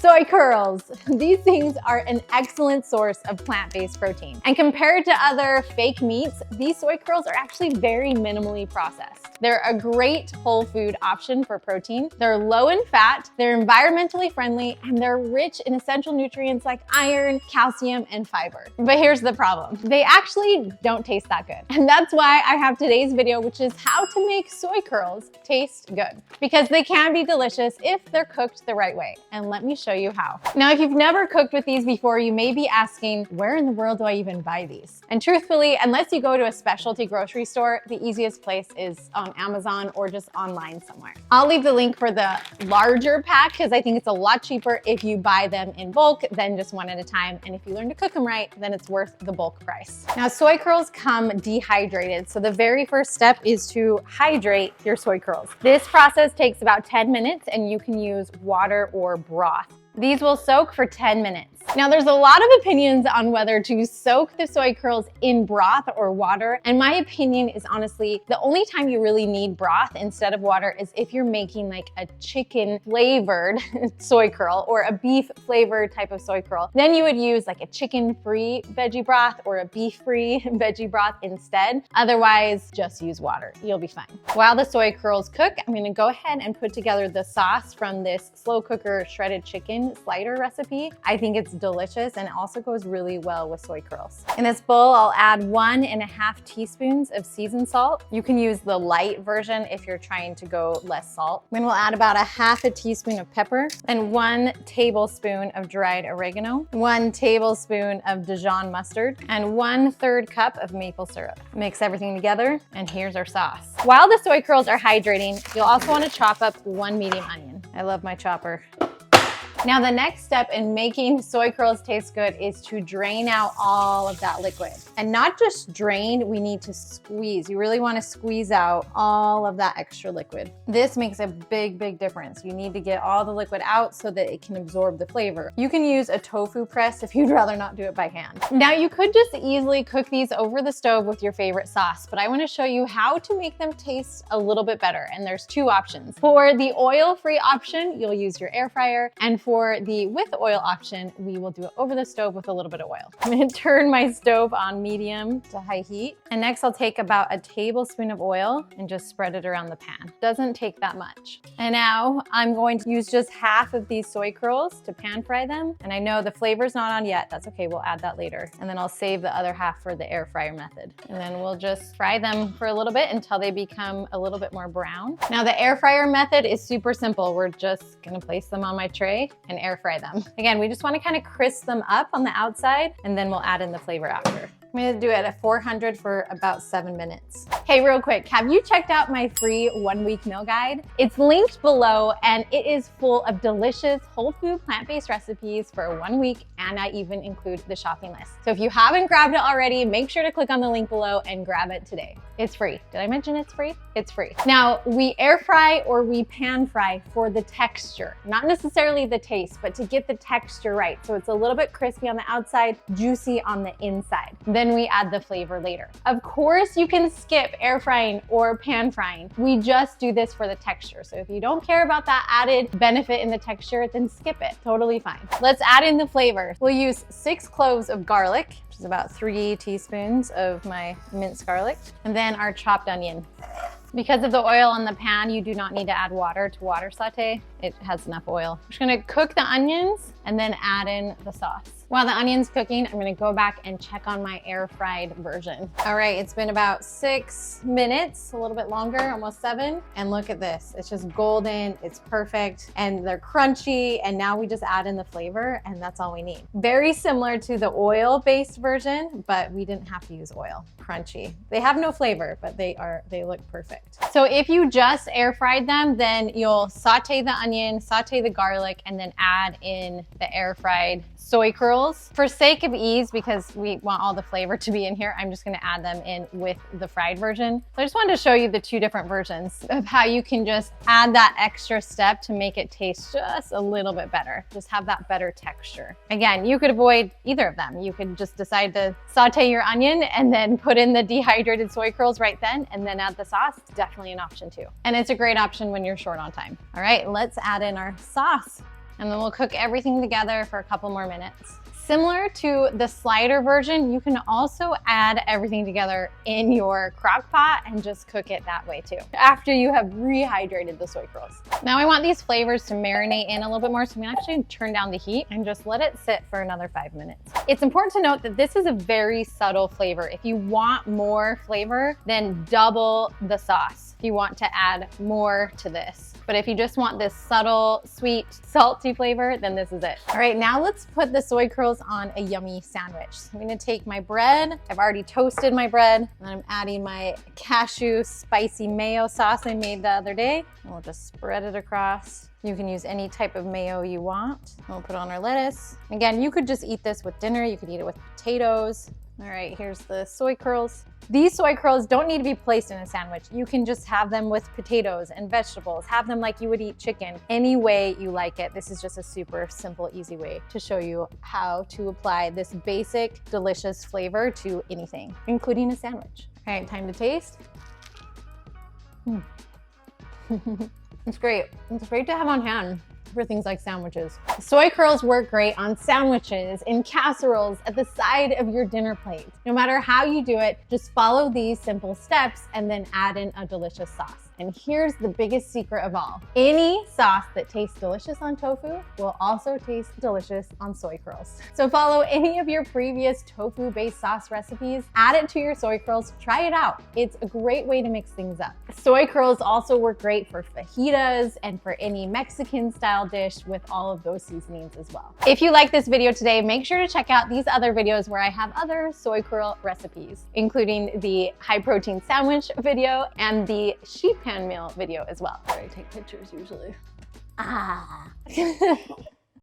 Soy curls. These things are an excellent source of plant-based protein. And compared to other fake meats, these soy curls are actually very minimally processed. They're a great whole food option for protein. They're low in fat, they're environmentally friendly, and they're rich in essential nutrients like iron, calcium, and fiber. But here's the problem. They actually don't taste that good. And that's why I have today's video, which is how to make soy curls taste good. Because they can be delicious if they're cooked the right way. And let me show you how. Now, if you've never cooked with these before, you may be asking, where in the world do I even buy these? And truthfully, unless you go to a specialty grocery store, the easiest place is on Amazon or just online somewhere. I'll leave the link for the larger pack because I think it's a lot cheaper if you buy them in bulk than just one at a time. And if you learn to cook them right, then it's worth the bulk price. Now, soy curls come dehydrated. So the very first step is to hydrate your soy curls. This process takes about 10 minutes and you can use water or broth. These will soak for 10 minutes. Now, there's a lot of opinions on whether to soak the soy curls in broth or water. And my opinion is honestly, the only time you really need broth instead of water is if you're making like a chicken flavored soy curl or a beef flavored type of soy curl. Then you would use like a chicken free veggie broth or a beef free veggie broth instead. Otherwise, just use water. You'll be fine. While the soy curls cook, I'm gonna go ahead and put together the sauce from this slow cooker shredded chicken slider recipe. I think it's delicious and it also goes really well with soy curls. In this bowl, I'll add 1.5 teaspoons of seasoned salt. You can use the light version if you're trying to go less salt. Then we'll add about 1/2 teaspoon of pepper and 1 tablespoon of dried oregano, 1 tablespoon of Dijon mustard, and 1/3 cup of maple syrup. Mix everything together, and here's our sauce. While the soy curls are hydrating, you'll also want to chop up 1 medium onion. I love my chopper. Now, the next step in making soy curls taste good is to drain out all of that liquid. And not just drain, we need to squeeze. You really want to squeeze out all of that extra liquid. This makes a big, big difference. You need to get all the liquid out so that it can absorb the flavor. You can use a tofu press if you'd rather not do it by hand. Now, you could just easily cook these over the stove with your favorite sauce, but I want to show you how to make them taste a little bit better. And there's 2 options. For the oil-free option, you'll use your air fryer, and for the with oil option, we will do it over the stove with a little bit of oil. I'm gonna turn my stove on medium to high heat. And next I'll take about 1 tablespoon of oil and just spread it around the pan. Doesn't take that much. And now I'm going to use just half of these soy curls to pan fry them. And I know the flavor's not on yet. That's okay, we'll add that later. And then I'll save the other half for the air fryer method. And then we'll just fry them for a little bit until they become a little bit more brown. Now the air fryer method is super simple. We're just gonna place them on my tray and air fry them. Again, we just want to kind of crisp them up on the outside and then we'll add in the flavor after. I'm gonna do it at 400 for about 7 minutes. Hey, real quick, have you checked out my free 1-week meal guide? It's linked below and it is full of delicious whole food plant-based recipes for 1 week, and I even include the shopping list. So if you haven't grabbed it already, make sure to click on the link below and grab it today. It's free. Did I mention it's free? It's free. Now, we air fry or we pan fry for the texture, not necessarily the taste, but to get the texture right. So it's a little bit crispy on the outside, juicy on the inside. Then we add the flavor later. Of course, you can skip air frying or pan frying. We just do this for the texture. So if you don't care about that added benefit in the texture, then skip it. Totally fine. Let's add in the flavor. We'll use 6 cloves of garlic, which is about 3 teaspoons of my minced garlic, and then our chopped onion. Because of the oil on the pan, you do not need to add water to water saute. It has enough oil. I'm just gonna cook the onions and then add in the sauce. While the onion's cooking, I'm gonna go back and check on my air fried version. All right, it's been about 6 minutes, a little bit longer, almost 7. And look at this, it's just golden, it's perfect, and they're crunchy. And now we just add in the flavor and that's all we need. Very similar to the oil-based version, but we didn't have to use oil. Crunchy. They have no flavor, but they look perfect. So if you just air fried them, then you'll saute the onion, saute the garlic, and then add in the air fried soy curls. For sake of ease, because we want all the flavor to be in here, I'm just gonna add them in with the fried version. So I just wanted to show you the 2 different versions of how you can just add that extra step to make it taste just a little bit better. Just have that better texture. Again, you could avoid either of them. You could just decide to saute your onion and then put in the dehydrated soy curls right then and then add the sauce. It's definitely an option too. And it's a great option when you're short on time. All right, let's add in our sauce. And then we'll cook everything together for a couple more minutes. Similar to the slider version, you can also add everything together in your crock pot and just cook it that way too, after you have rehydrated the soy curls. Now I want these flavors to marinate in a little bit more, so I'm gonna actually turn down the heat and just let it sit for another 5 minutes. It's important to note that this is a very subtle flavor. If you want more flavor, then double the sauce if you want to add more to this. But if you just want this subtle, sweet, salty flavor, then this is it. All right, now let's put the soy curls on a yummy sandwich. So I'm gonna take my bread. I've already toasted my bread, and I'm adding my cashew spicy mayo sauce I made the other day. And we'll just spread it across. You can use any type of mayo you want. We'll put on our lettuce. Again, you could just eat this with dinner. You could eat it with potatoes. All right, here's the soy curls. These soy curls don't need to be placed in a sandwich. You can just have them with potatoes and vegetables. Have them like you would eat chicken, any way you like it. This is just a super simple, easy way to show you how to apply this basic, delicious flavor to anything, including a sandwich. All right, time to taste. It's great. It's great to have on hand for things like sandwiches. Soy curls work great on sandwiches, in casseroles, at the side of your dinner plate. No matter how you do it, just follow these simple steps and then add in a delicious sauce. And here's the biggest secret of all. Any sauce that tastes delicious on tofu will also taste delicious on soy curls. So follow any of your previous tofu-based sauce recipes, add it to your soy curls, try it out. It's a great way to mix things up. Soy curls also work great for fajitas and for any Mexican style dish with all of those seasonings as well. If you like this video today, make sure to check out these other videos where I have other soy curl recipes, including the high protein sandwich video and the sheet pan meal video as well. I take pictures usually.